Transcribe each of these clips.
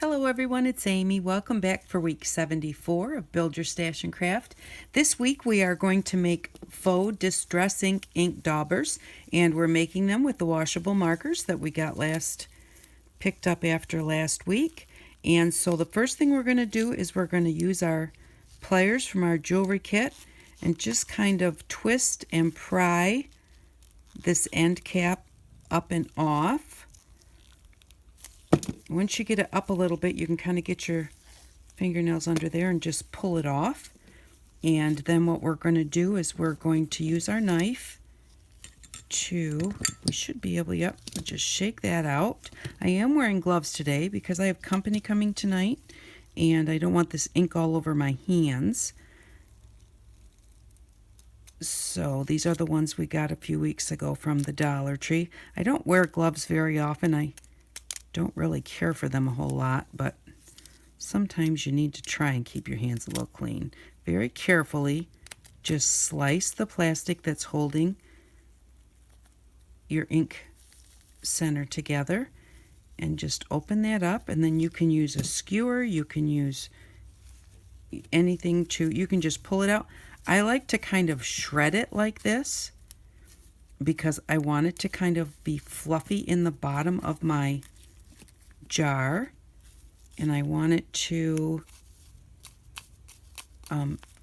Hello everyone, it's Amy. Welcome back for week 74 of Build Your Stash and Craft. This week we are going to make faux distress ink Daubbers, and we're making them with the washable markers that we got picked up after last week. And so the first thing we're going to do is we're going to use our pliers from our jewelry kit and just kind of twist and pry this end cap up and off. Once you get it up a little bit, you can kind of get your fingernails under there and just pull it off. And then what we're going to do is we're going to use our knife we should be able, just shake that out. I am wearing gloves today because I have company coming tonight and I don't want this ink all over my hands. So these are the ones we got a few weeks ago from the Dollar Tree. I don't wear gloves very often. I don't really care for them a whole lot, but sometimes you need to try and keep your hands a little clean. Very carefully, just slice the plastic that's holding your ink center together and just open that up, and then you can use a skewer, you can use anything you can just pull it out. I like to kind of shred it like this because I want it to kind of be fluffy in the bottom of my jar, and I want it to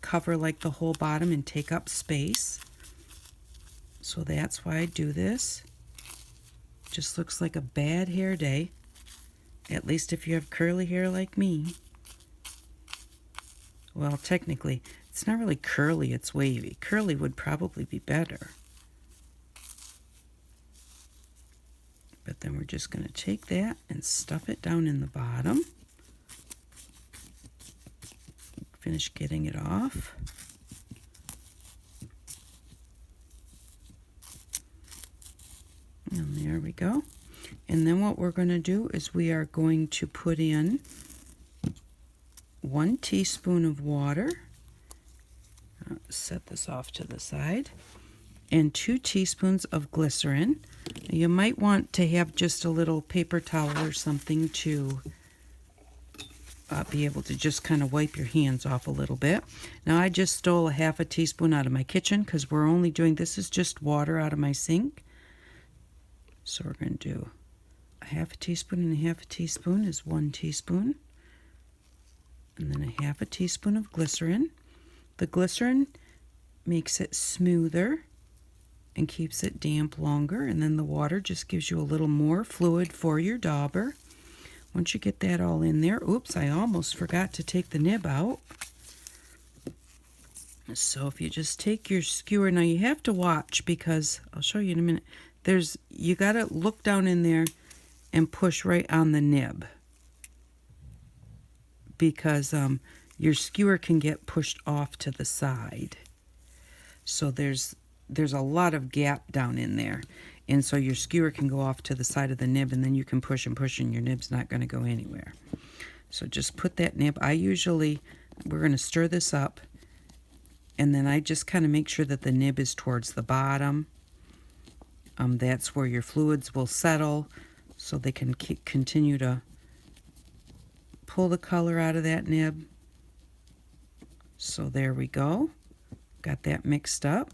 cover like the whole bottom and take up space. So that's why I do this. Just looks like a bad hair day, at least if you have curly hair like me. Well, technically it's not really curly, it's wavy. Curly would probably be better. But then we're just going to take that and stuff it down in the bottom. Finish getting it off. And there we go. And then what we're going to do is we are going to put in 1 teaspoon of water. Set this off to the side. And 2 teaspoons of glycerin. You might want to have just a little paper towel or something to be able to just kind of wipe your hands off a little bit. Now I just stole a half a teaspoon out of my kitchen because we're only doing, this is just water out of my sink. So we're going to do a half a teaspoon, and a half a teaspoon is 1 teaspoon. And then a half a teaspoon of glycerin. The glycerin makes it smoother and keeps it damp longer, and then the water just gives you a little more fluid for your dauber. Once you get that all in there, oops, I almost forgot to take the nib out. So if you just take your skewer, now you have to watch because I'll show you in a minute. You got to look down in there and push right on the nib because your skewer can get pushed off to the side. So there's a lot of gap down in there, and so your skewer can go off to the side of the nib, and then you can push and push and your nib's not going to go anywhere. So just put that nib, we're going to stir this up, and then I just kind of make sure that the nib is towards the bottom. That's where your fluids will settle so they can continue to pull the color out of that nib. So there we go, got that mixed up.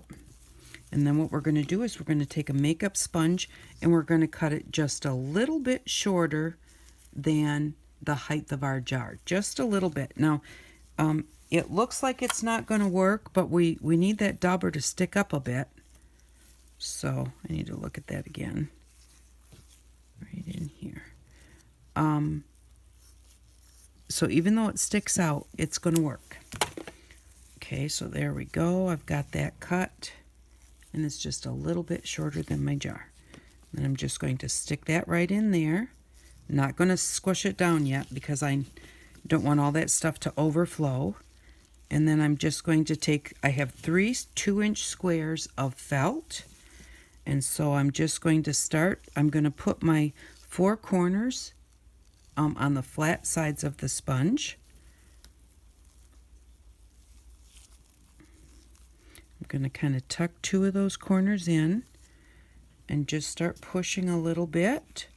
And then what we're going to do is we're going to take a makeup sponge and we're going to cut it just a little bit shorter than the height of our jar. Just a little bit. Now, it looks like it's not going to work, but we need that dauber to stick up a bit. So I need to look at that again. Right in here. So even though it sticks out, it's going to work. Okay, so there we go. I've got that cut. And it's just a little bit shorter than my jar. And I'm just going to stick that right in there. Not going to squish it down yet because I don't want all that stuff to overflow. And then I'm just going to I have 3 2-inch squares of felt. And so I'm just going to start, I'm going to put my 4 corners on the flat sides of the sponge. I'm going to kind of tuck 2 of those corners in and just start pushing a little bit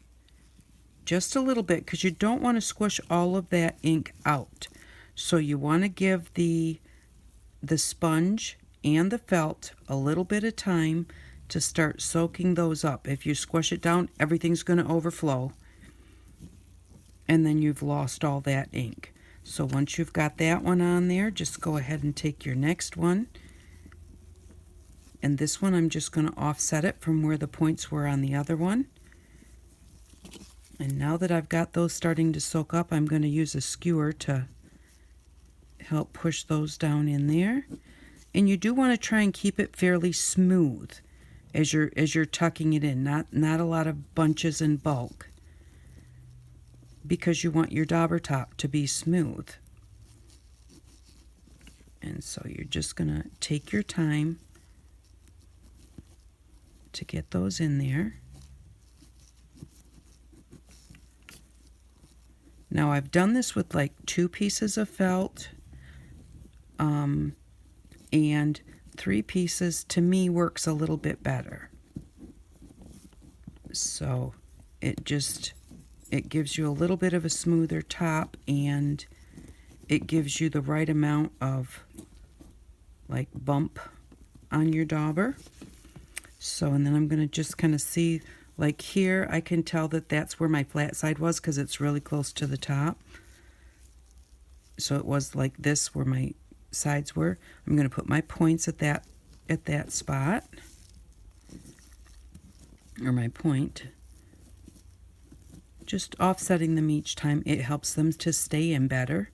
just a little bit, because you don't want to squish all of that ink out. So you want to give the sponge and the felt a little bit of time to start soaking those up. If you squish it down, everything's going to overflow, and then you've lost all that ink. So once you've got that one on there, just go ahead and take your next one. And this one, I'm just going to offset it from where the points were on the other one. And now that I've got those starting to soak up, I'm going to use a skewer to help push those down in there. And you do want to try and keep it fairly smooth as you're tucking it in, not a lot of bunches and bulk, because you want your dauber top to be smooth. And so you're just going to take your time to get those in there. Now I've done this with like 2 pieces of felt, and 3 pieces to me works a little bit better. So it gives you a little bit of a smoother top, and it gives you the right amount of like bump on your dauber. So, and then I'm going to just kind of see, like here, I can tell that that's where my flat side was because it's really close to the top. So it was like this where my sides were. I'm going to put my points at that spot, or my point. Just offsetting them each time, it helps them to stay in better.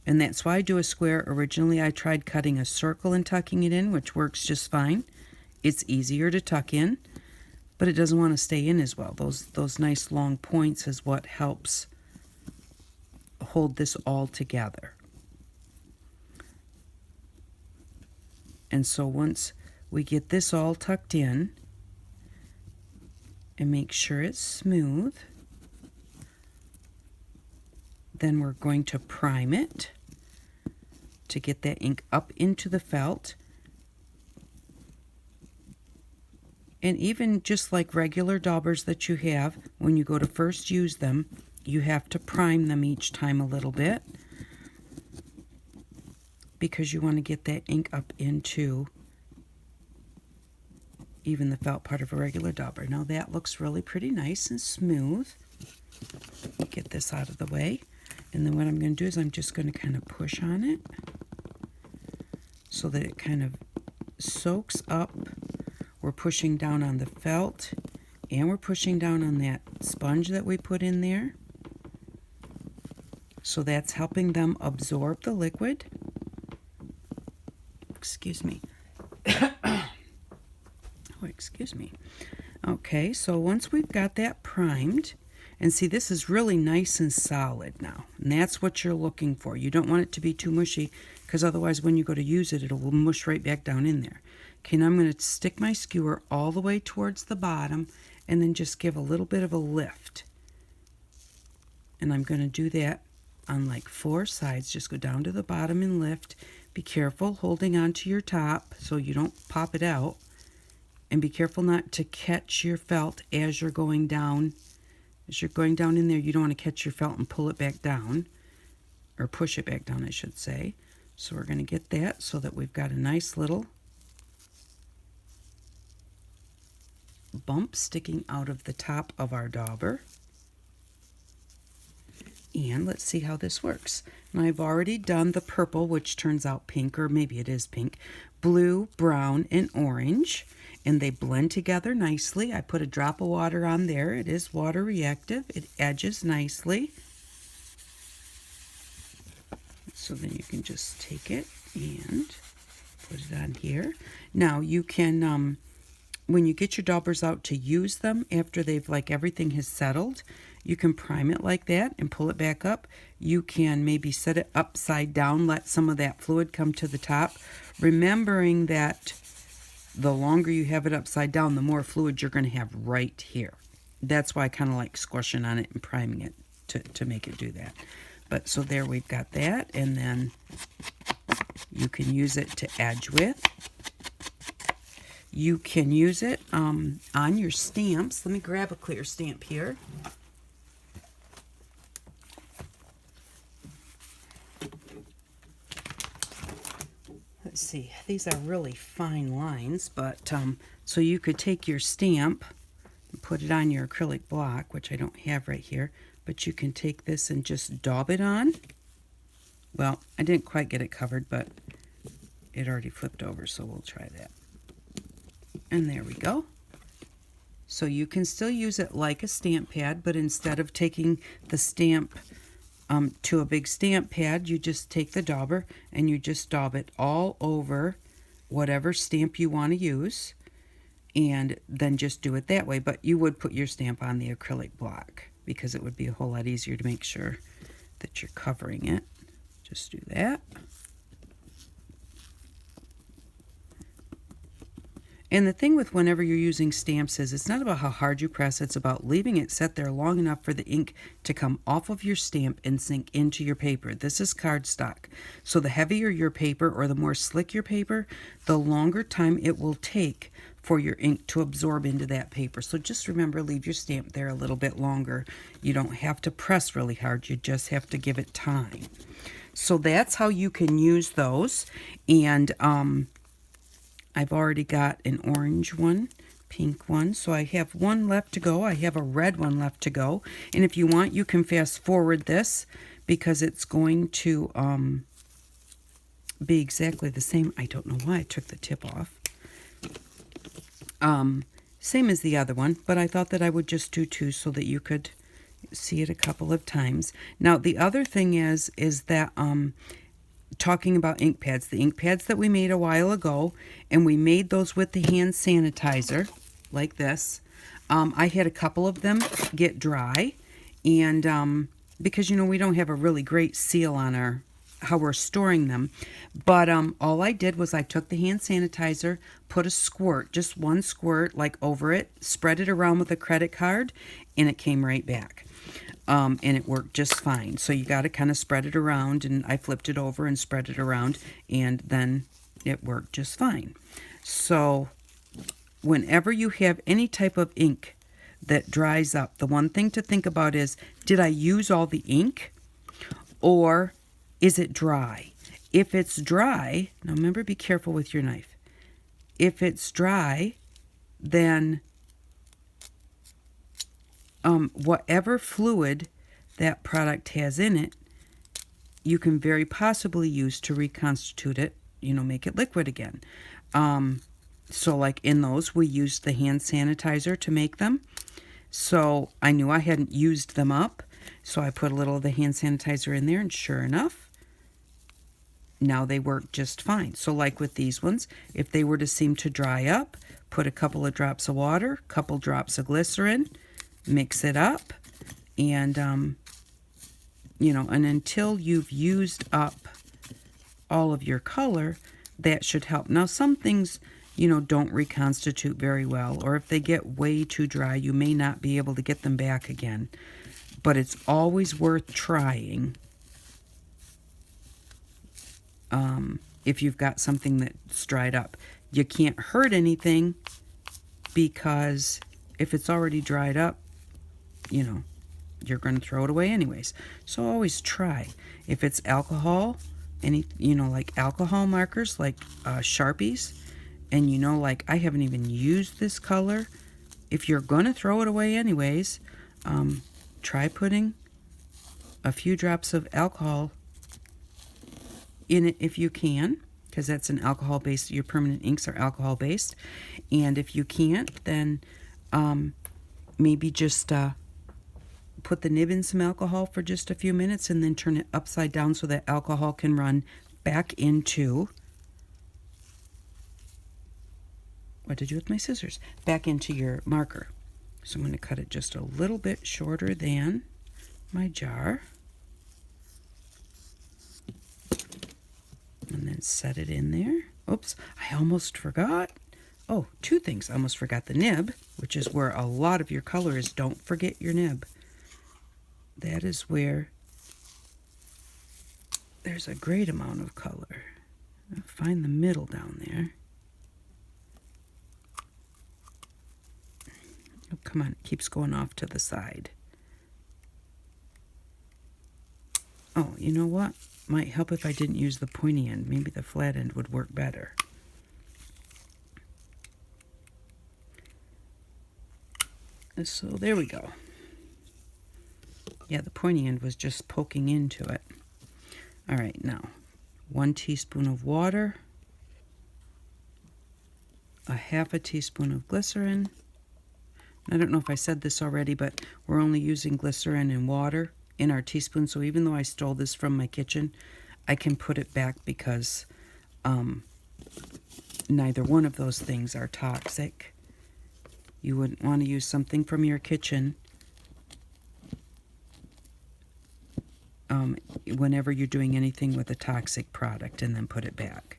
And that's why I do a square. Originally I tried cutting a circle and tucking it in, which works just fine. It's easier to tuck in, but it doesn't want to stay in as well. Those nice long points is what helps hold this all together. And so once we get this all tucked in and make sure it's smooth, then we're going to prime it to get that ink up into the felt. And even just like regular daubers that you have, when you go to first use them, you have to prime them each time a little bit, because you want to get that ink up into even the felt part of a regular dauber. Now that looks really pretty nice and smooth. Get this out of the way. And then what I'm going to do is I'm just going to kind of push on it so that it kind of soaks up. We're pushing down on the felt, and we're pushing down on that sponge that we put in there. So that's helping them absorb the liquid. Excuse me. Oh, excuse me. Okay, so once we've got that primed, and see, this is really nice and solid now, and that's what you're looking for. You don't want it to be too mushy, because otherwise when you go to use it, it'll mush right back down in there. Okay, now I'm going to stick my skewer all the way towards the bottom and then just give a little bit of a lift. And I'm going to do that on like 4 sides. Just go down to the bottom and lift. Be careful holding on to your top so you don't pop it out. And be careful not to catch your felt as you're going down. As you're going down in there, you don't want to catch your felt and pull it back down. Or push it back down, I should say. So we're going to get that so that we've got a nice little bump sticking out of the top of our dauber. And let's see how this works. Now I've already done the purple, which turns out pink, or maybe it is pink, blue, brown, and orange, and they blend together nicely. I put a drop of water on there. It is water reactive. It edges nicely. So then you can just take it and put it on here. Now you can, when you get your daubers out to use them after they've, like, everything has settled, you can prime it like that and pull it back up. You can maybe set it upside down, let some of that fluid come to the top, remembering that the longer you have it upside down, the more fluid you're going to have right here. That's why I kind of like squishing on it and priming it to make it do that. But so there, we've got that, and then you can use it to edge with. You can use it on your stamps. Let me grab a clear stamp here. see, these are really fine lines, but so you could take your stamp and put it on your acrylic block, which I don't have right here, but you can take this and just daub it on. Well, I didn't quite get it covered, but it already flipped over, so we'll try that. And there we go. So you can still use it like a stamp pad, but instead of taking the stamp to a big stamp pad, you just take the dauber and you just daub it all over whatever stamp you want to use, and then just do it that way. But you would put your stamp on the acrylic block because it would be a whole lot easier to make sure that you're covering it. Just do that. And the thing with whenever you're using stamps is it's not about how hard you press, it's about leaving it set there long enough for the ink to come off of your stamp and sink into your paper. This is cardstock. So the heavier your paper or the more slick your paper, the longer time it will take for your ink to absorb into that paper. So just remember, leave your stamp there a little bit longer. You don't have to press really hard, you just have to give it time. So that's how you can use those. And I've already got an orange one, pink one, so I have one left to go. I have a red one left to go. And if you want, you can fast forward this because it's going to be exactly the same. I don't know why I took the tip off. Same as the other one, but I thought that I would just do two so that you could see it a couple of times. Now, the other thing is that talking about ink pads, the ink pads that we made a while ago, and we made those with the hand sanitizer like this. I had a couple of them get dry, and because we don't have a really great seal on how we're storing them, but all I did was I took the hand sanitizer, put a squirt, just one squirt, like over it, spread it around with a credit card, and it came right back. And it worked just fine. So you got to kind of spread it around, and I flipped it over and spread it around, and then it worked just fine. So whenever you have any type of ink that dries up, the one thing to think about is, did I use all the ink, or is it dry? If it's dry, now remember, be careful with your knife. If it's dry, then whatever fluid that product has in it, you can very possibly use to reconstitute it, make it liquid again. So like in those, we used the hand sanitizer to make them. So I knew I hadn't used them up, so I put a little of the hand sanitizer in there, and sure enough, now they work just fine. So like with these ones, if they were to seem to dry up, put a couple of drops of water, couple drops of glycerin, mix it up, and and until you've used up all of your color, that should help. Now some things don't reconstitute very well, or if they get way too dry, you may not be able to get them back again, but it's always worth trying if you've got something that's dried up. You can't hurt anything, because if it's already dried up, you're going to throw it away anyways. So always try. If it's alcohol, like alcohol markers, like Sharpies, and like I haven't even used this color, if you're going to throw it away anyways, try putting a few drops of alcohol in it if you can, because that's an alcohol based, your permanent inks are alcohol based. And if you can't, then maybe just put the nib in some alcohol for just a few minutes, and then turn it upside down so that alcohol can run back into, what did I do with my scissors? Back into your marker. So I'm going to cut it just a little bit shorter than my jar, and then set it in there. Oops, I almost forgot. Oh, two things. I almost forgot the nib, which is where a lot of your color is. Don't forget your nib. That is where there's a great amount of color. Find the middle down there. Oh, come on, it keeps going off to the side. Oh, you know what? might help if I didn't use the pointy end. Maybe the flat end would work better. So there we go. Yeah, the pointy end was just poking into it. All right, now 1 teaspoon of water, a 1/2 teaspoon of glycerin. I don't know if I said this already, but we're only using glycerin and water in our teaspoon. So even though I stole this from my kitchen, I can put it back because neither one of those things are toxic. You wouldn't want to use something from your kitchen whenever you're doing anything with a toxic product and then put it back.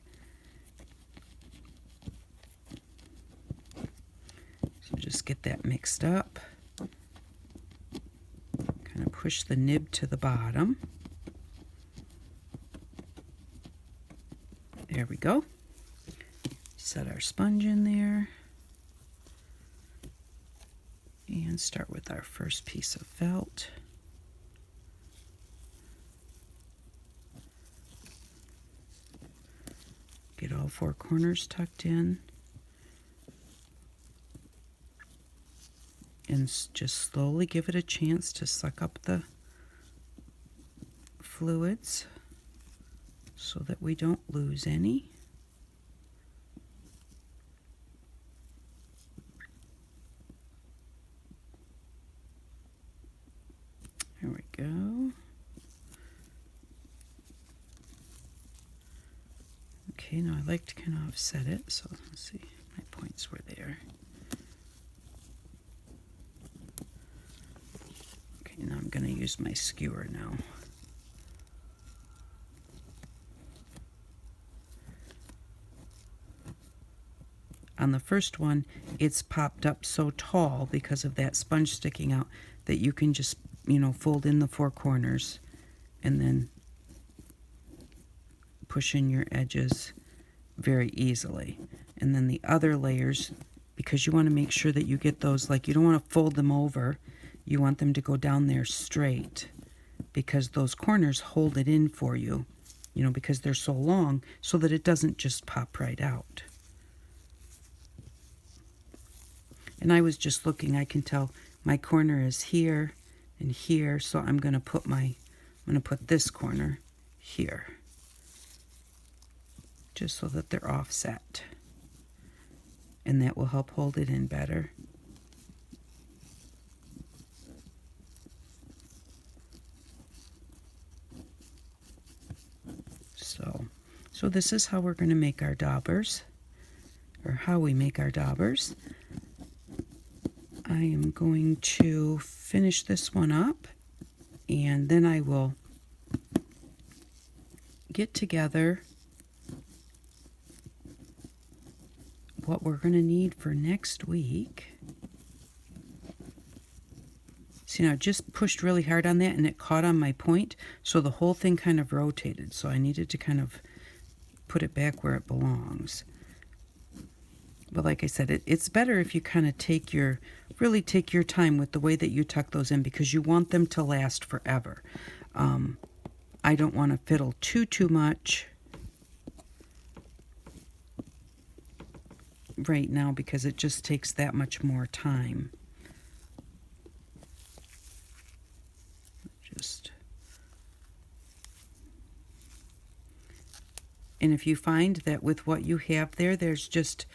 So just get that mixed up. Kind of push the nib to the bottom. There we go. Set our sponge in there. And start with our first piece of felt. Get all 4 corners tucked in. And just slowly give it a chance to suck up the fluids so that we don't lose any. There we go. Okay, now I like to kind of offset it, so let's see, my points were there. Okay, now I'm going to use my skewer now. On the first one, it's popped up so tall because of that sponge sticking out that you can just, fold in the 4 corners and then push in your edges very easily. And then the other layers, because you want to make sure that you get those, like you don't want to fold them over, you want them to go down there straight because those corners hold it in for you, because they're so long, so that it doesn't just pop right out. And I was just looking, I can tell my corner is here and here, so I'm going to put this corner here, just so that they're offset. And that will help hold it in better. So this is how we're going to make our daubers, or how we make our daubers. I am going to finish this one up, and then I will get together what we're going to need for next week. See, now I just pushed really hard on that and it caught on my point, so the whole thing kind of rotated. So I needed to kind of put it back where it belongs. But like I said, it's better if you kind of really take your time with the way that you tuck those in, because you want them to last forever. I don't want to fiddle too much right now because it just takes that much more time. And if you find that with what you have there, there's just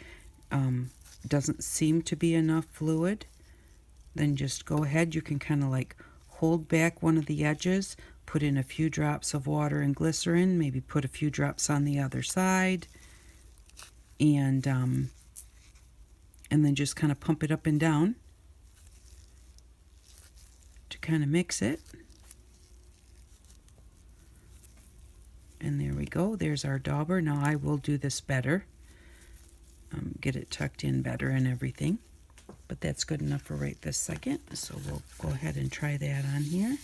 doesn't seem to be enough fluid, then just go ahead. You can kind of like hold back one of the edges, put in a few drops of water and glycerin, maybe put a few drops on the other side, and then just kind of pump it up and down to kind of mix it. And there we go. There's our dauber. Now I will do this better. Get it tucked in better and everything. But that's good enough for right this second. So we'll go ahead and try that on here.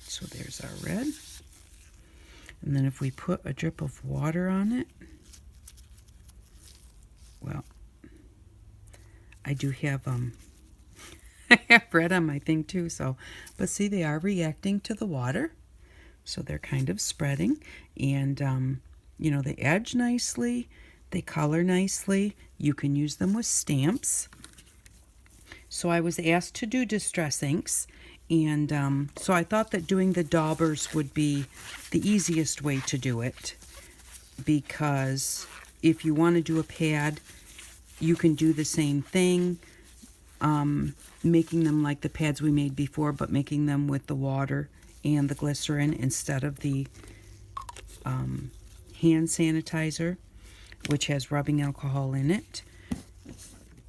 So there's our red. And then if we put a drip of water on it, well, I do have I have red on my thing too, but see, they are reacting to the water. So they're kind of spreading, and you know, they edge nicely, they color nicely. You can use them with stamps. So I was asked to do distress inks, and so I thought that doing the Daubbers would be the easiest way to do it, because if you want to do a pad, you can do the same thing, making them like the pads we made before, but making them with the water and the glycerin instead of the hand sanitizer, which has rubbing alcohol in it,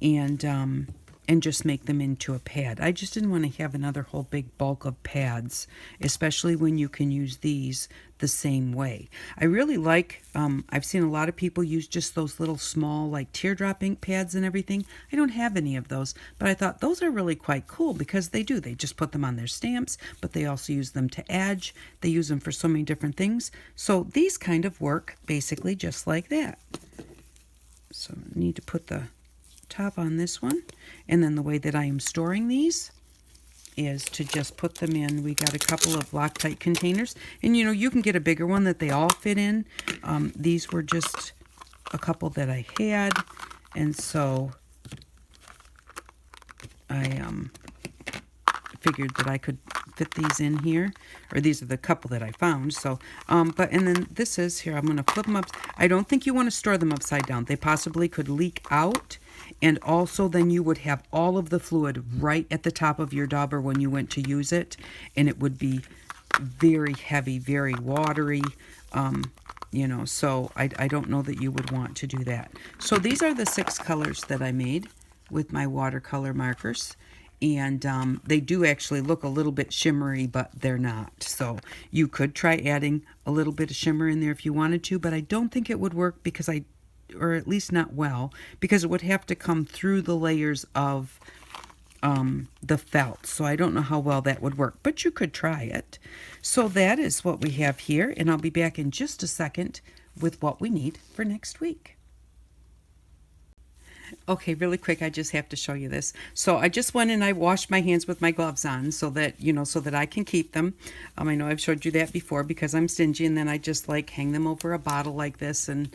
and just make them into a pad. I just didn't want to have another whole big bulk of pads, especially when you can use these the same way. I really like, I've seen a lot of people use just those little small like teardrop ink pads and everything. I don't have any of those, but I thought those are really quite cool because they just put them on their stamps, but they also use them to edge. They use them for so many different things. So these kind of work basically just like that. So I need to put the top on this one, and then the way that I am storing these is to just put them in. We got a couple of Loctite containers, and you know, you can get a bigger one that they all fit in. These were just a couple that I had, and so I figured that I could fit these in here, or these are the couple that I found. So and then this is here, I'm going to flip them up. I don't think you want to store them upside down. They possibly could leak out, and also then you would have all of the fluid right at the top of your dauber when you went to use it, and it would be very heavy, very watery, you know, so I don't know that you would want to do that. So these are the 6 colors that I made with my watercolor markers. And they do actually look a little bit shimmery, but they're not. So you could try adding a little bit of shimmer in there if you wanted to, but I don't think it would work because or at least not well, because it would have to come through the layers of the felt. So I don't know how well that would work, but you could try it. So that is what we have here, and I'll be back in just a second with what we need for next week. Okay, really quick, I just have to show you this. So I just went and I washed my hands with my gloves on so that, you know, so that I can keep them. I know I've showed you that before because I'm stingy, and then I just like hang them over a bottle like this and,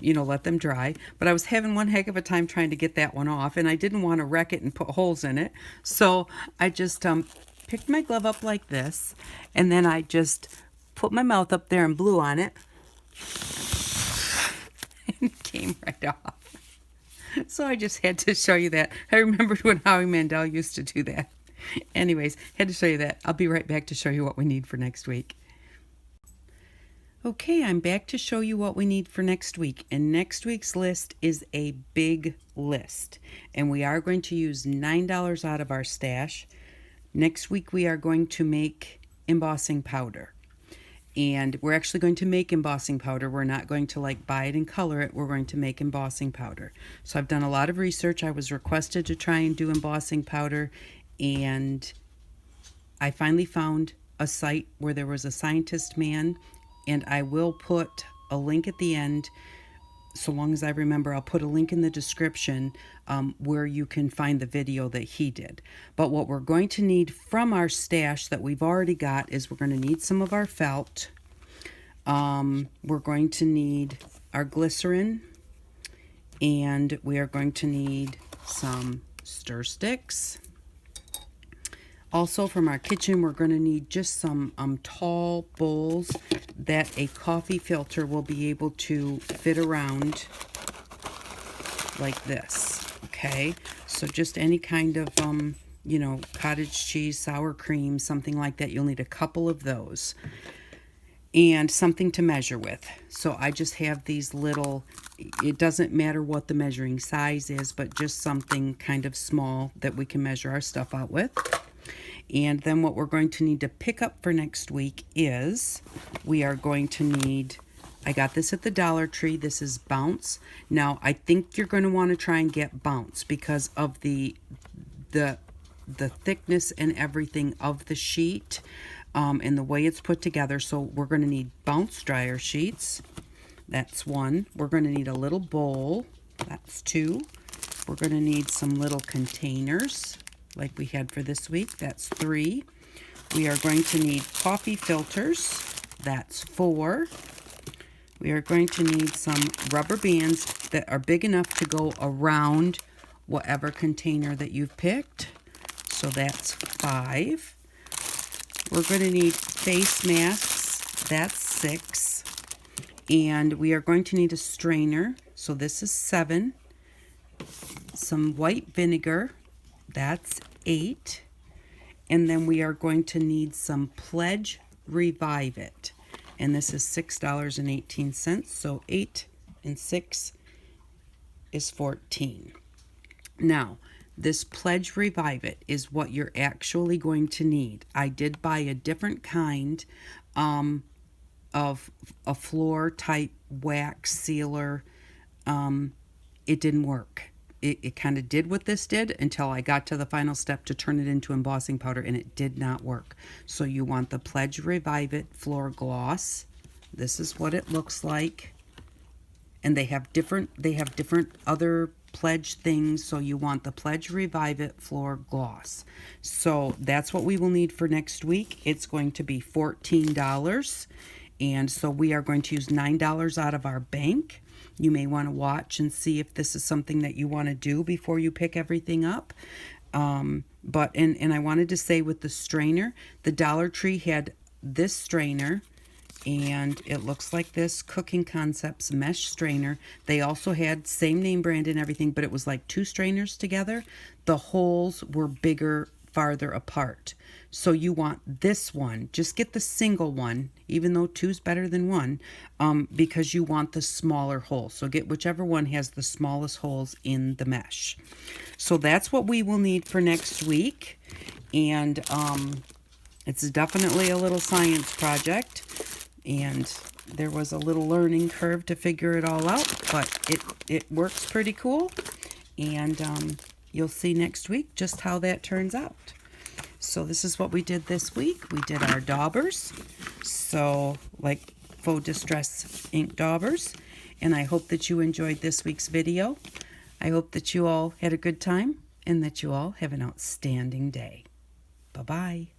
you know, let them dry. But I was having one heck of a time trying to get that one off, and I didn't want to wreck it and put holes in it. So I just picked my glove up like this, and then I just put my mouth up there and blew on it, and it came right off. So I just had to show you that. I remembered when Howie Mandel used to do that. Anyways, had to show you that. I'll be right back to show you what we need for next week. Okay, I'm back to show you what we need for next week. And next week's list is a big list. And we are going to use $9 out of our stash. Next week we are going to make embossing powder. And we're actually going to make embossing powder. We're not going to like buy it and color it. We're going to make embossing powder. So I've done a lot of research. I was requested to try and do embossing powder, and I finally found a site where there was a scientist man, and I will put a link at the end. So long as I remember, I'll put a link in the description where you can find the video that he did. But what we're going to need from our stash that we've already got is we're going to need some of our felt. We're going to need our glycerin, and we are going to need some stir sticks. Also from our kitchen, we're going to need just some tall bowls that a coffee filter will be able to fit around like this. Okay, so just any kind of, you know, cottage cheese, sour cream, something like that. You'll need a couple of those. And something to measure with. So I just have these little, it doesn't matter what the measuring size is, but just something kind of small that we can measure our stuff out with. And then what we're going to need to pick up for next week is we are going to need, I got this at the Dollar Tree. This is Bounce. Now, I think you're going to want to try and get Bounce because of the thickness and everything of the sheet and the way it's put together. So we're going to need Bounce dryer sheets. That's 1. We're going to need a little bowl. That's 2. We're going to need some little containers like we had for this week. That's 3. We are going to need coffee filters. That's 4. We are going to need some rubber bands that are big enough to go around whatever container that you've picked. So that's 5. We're going to need face masks. That's 6. And we are going to need a strainer. So this is 7. Some white vinegar. That's 8. And then we are going to need some Pledge Revive It. And this is $6.18. So 8 and 6 is 14. Now, this Pledge Revive It is what you're actually going to need. I did buy a different kind of a floor type wax sealer. It didn't work. It kind of did what this did until I got to the final step to turn it into embossing powder, and it did not work. So you want the Pledge Revive It Floor Gloss. This is what it looks like. And they have different other Pledge things, so you want the Pledge Revive It Floor Gloss. So that's what we will need for next week. It's going to be $14. And so we are going to use $9 out of our bank. You may want to watch and see if this is something that you want to do before you pick everything up. But I wanted to say with the strainer, the Dollar Tree had this strainer, and it looks like this Cooking Concepts mesh strainer. They also had same name brand and everything, but it was like 2 strainers together. The holes were bigger, farther apart. So you want this one. Just get the single one, even though 2's better than 1, because you want the smaller hole. So get whichever one has the smallest holes in the mesh. So that's what we will need for next week. And it's definitely a little science project. And there was a little learning curve to figure it all out, but it works pretty cool. And you'll see next week just how that turns out. So this is what we did this week. We did our daubers, so like faux distress ink daubers. And I hope that you enjoyed this week's video. I hope that you all had a good time and that you all have an outstanding day. Bye-bye.